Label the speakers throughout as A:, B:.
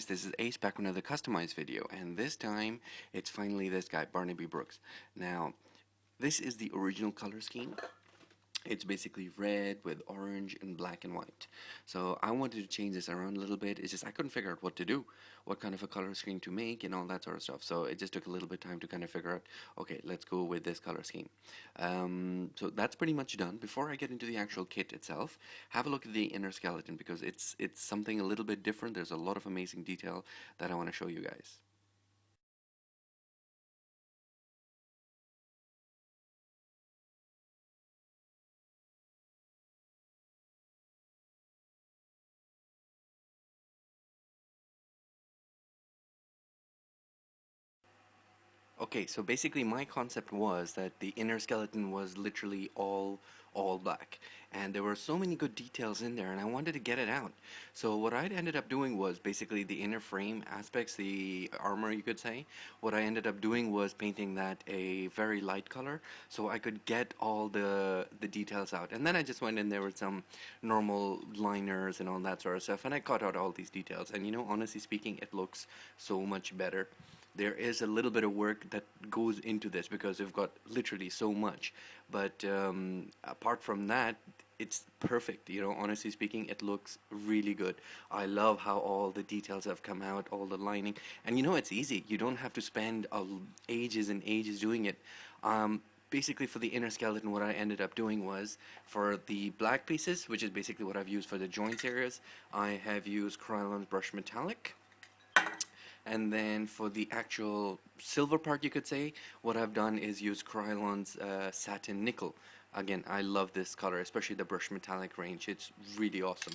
A: this is Ace back with another customized video, and this time it's finally this guy, Barnaby Brooks. Now, this is the original color scheme. It's basically red with orange and black and white. So I wanted to change this around a little bit. It's just I couldn't figure out what to do, what kind of a color scheme to make and all that sort of stuff. So it just took a little bit of time to kind of figure out, okay, let's go with this color scheme. So that's pretty much done. Before I get into the actual kit itself, have a look at the inner skeleton because it's something a little bit different. There's a lot of amazing detail that I want to show you guys. Okay, so basically my concept was that the inner skeleton was literally all black, and there were so many good details in there and I wanted to get it out. So what I ended up doing was basically the inner frame aspects, the armor you could say. What I ended up doing was painting that a very light color so I could get all the details out. And then I just went in there with some normal liners and all that sort of stuff and I cut out all these details. And you know, honestly speaking, it looks so much better. There is a little bit of work that goes into this because we've got literally so much, but apart from that, it's perfect. You know, honestly speaking, it looks really good. I love how all the details have come out, all the lining, and you know, it's easy. You don't have to spend ages and ages doing it. Basically, for the inner skeleton, what I ended up doing was for the black pieces, which is basically what I've used for the joints areas, I have used Krylon's Brush Metallic. And then for the actual silver part, you could say, what I've done is use Krylon's Satin Nickel. Again, I love this color, especially the Brush Metallic range. It's really awesome.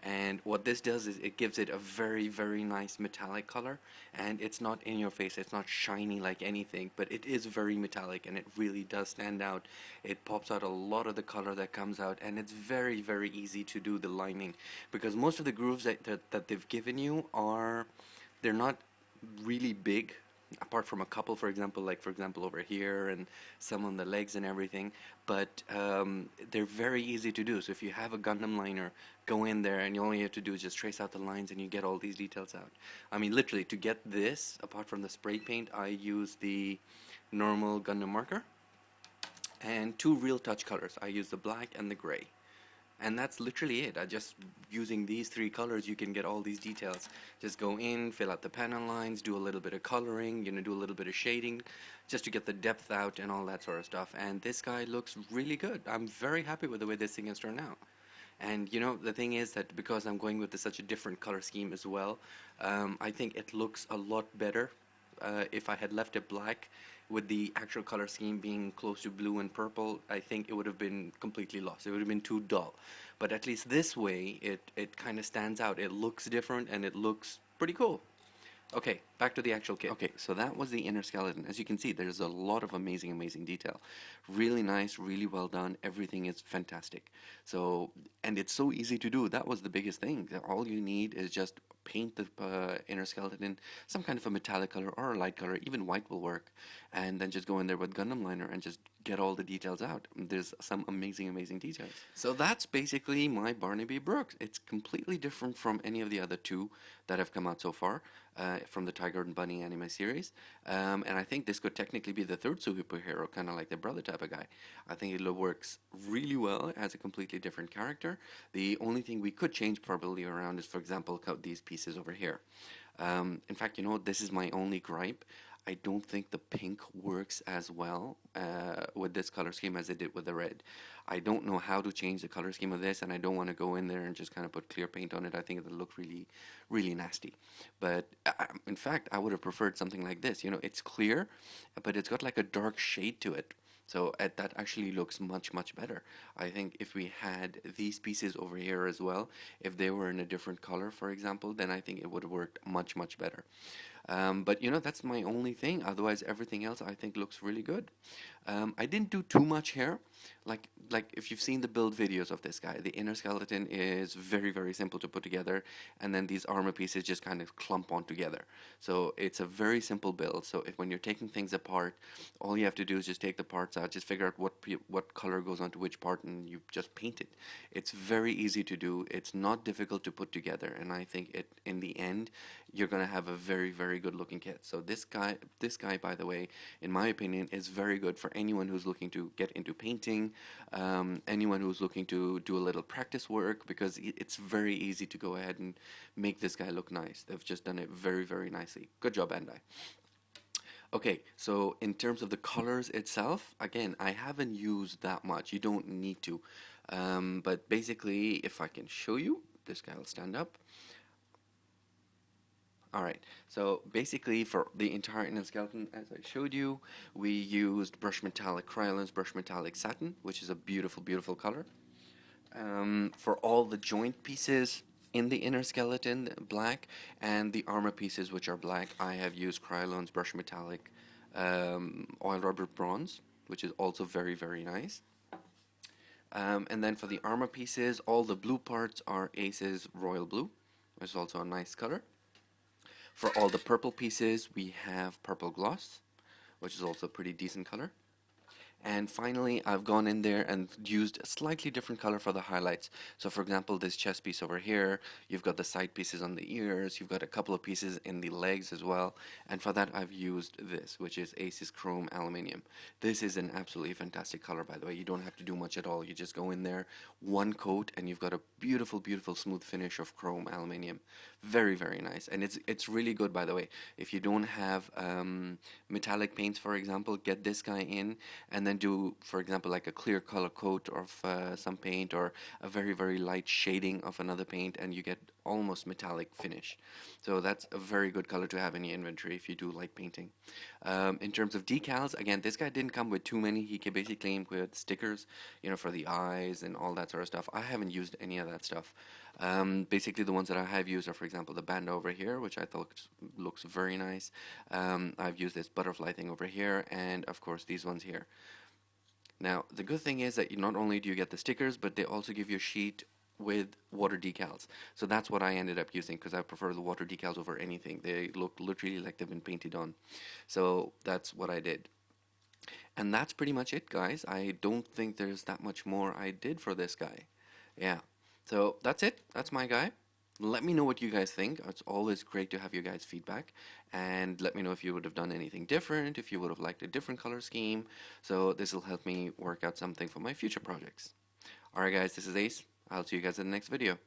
A: And what this does is it gives it a very, very nice metallic color. And it's not in your face, it's not shiny like anything, but it is very metallic and it really does stand out. It pops out a lot of the color that comes out, and it's very, very easy to do the lining because most of the grooves that they've given you are, they're not really big, apart from a couple, for example, like for example over here and some on the legs and everything, but they're very easy to do. So if you have a Gundam liner, go in there and you only have to do is just trace out the lines and you get all these details out. I mean, literally, to get this, apart from the spray paint, I use the normal Gundam marker and two real touch colors. I use the black and the gray. And that's literally it. I just using these three colors, you can get all these details. Just go in, fill out the panel lines, do a little bit of coloring, you know, do a little bit of shading, just to get the depth out and all that sort of stuff. And this guy looks really good. I'm very happy with the way this thing has turned out. And you know, the thing is that because I'm going with such a different color scheme as well, I think it looks a lot better. If I had left it black with the actual color scheme being close to blue and purple, I think it would have been completely lost. It would have been too dull. But at least this way, it kind of stands out. It looks different and it looks pretty cool. Okay, back to the actual kit. Okay, so that was the inner skeleton. As you can see, there's a lot of amazing detail. Really nice, really well done. Everything is fantastic. So, and it's so easy to do. That was the biggest thing. All you need is just paint the inner skeleton in some kind of a metallic color or a light color. Even white will work. And then just go in there with Gundam liner and just get all the details out. There's some amazing details. So that's basically my Barnaby Brooks. It's completely different from any of the other two that have come out so far. From the Tiger and Bunny anime series, and I think this could technically be the third superhero, kind of like the brother type of guy. I think it works really well. It has a completely different character. The only thing we could change probably around is, for example, these pieces over here. In fact, you know, this is my only gripe. I don't think the pink works as well with this color scheme as it did with the red. I don't know how to change the color scheme of this, and I don't want to go in there and just kind of put clear paint on it. I think it'll look really nasty. But in fact, I would have preferred something like this. You know, it's clear, but it's got like a dark shade to it. So that actually looks much better. I think if we had these pieces over here as well, if they were in a different color, for example, then I think it would have worked much better. But you know, that's my only thing. Otherwise, everything else I think looks really good. I didn't do too much here. Like if you've seen the build videos of this guy, the inner skeleton is very, very simple to put together, and then these armor pieces just kind of clump on together. So it's a very simple build. So if when you're taking things apart, all you have to do is just take the parts out, just figure out what color goes onto which part, and you just paint it. It's very easy to do. It's not difficult to put together, and I think it in the end you're gonna have a very, very good looking kit. So this guy, by the way, in my opinion, is very good for anyone who's looking to get into painting, anyone who's looking to do a little practice work, because it's very easy to go ahead and make this guy look nice. They've just done it very, very nicely. Good job, Bandai. Okay, so in terms of the colors itself, again, I haven't used that much. You don't need to. But basically, if I can show you, this guy will stand up. All right, so basically for the entire inner skeleton, as I showed you, we used Brush Metallic Krylon's Brush Metallic Satin, which is a beautiful, beautiful color. For all the joint pieces in the inner skeleton, black, and the armor pieces, which are black, I have used Krylon's Brush Metallic Oil Rubber Bronze, which is also very, very nice. And then for the armor pieces, all the blue parts are Ace's Royal Blue, which is also a nice color. For all the purple pieces, we have Purple Gloss, which is also a pretty decent color. And finally, I've gone in there and used a slightly different color for the highlights. So for example, this chest piece over here, you've got the side pieces on the ears, you've got a couple of pieces in the legs as well. And for that, I've used this, which is Aces Chrome Aluminium. This is an absolutely fantastic color, by the way. You don't have to do much at all. You just go in there, one coat, and you've got a beautiful, beautiful smooth finish of chrome aluminium. Very, very nice. And it's really good, by the way. If you don't have metallic paints, for example, get this guy in, and then do, for example, like a clear color coat of some paint, or a very, very light shading of another paint, and you get almost metallic finish. So that's a very good color to have in your inventory if you do like painting. In terms of decals, again, this guy didn't come with too many. He basically came with stickers, you know, for the eyes and all that sort of stuff. I haven't used any of that stuff. Basically, the ones that I have used are, for example, the band over here, which I thought looks very nice. I've used this butterfly thing over here, and of course these ones here. Now, the good thing is that you not only do you get the stickers, but they also give you a sheet with water decals. So that's what I ended up using, because I prefer the water decals over anything. They look literally like they've been painted on. So that's what I did. And that's pretty much it, guys. I don't think there's that much more I did for this guy. Yeah. So that's it. That's my guy. Let me know what you guys think. It's always great to have you guys' feedback. And let me know if you would have done anything different, if you would have liked a different color scheme. So this will help me work out something for my future projects. Alright guys, this is Ace. I'll see you guys in the next video.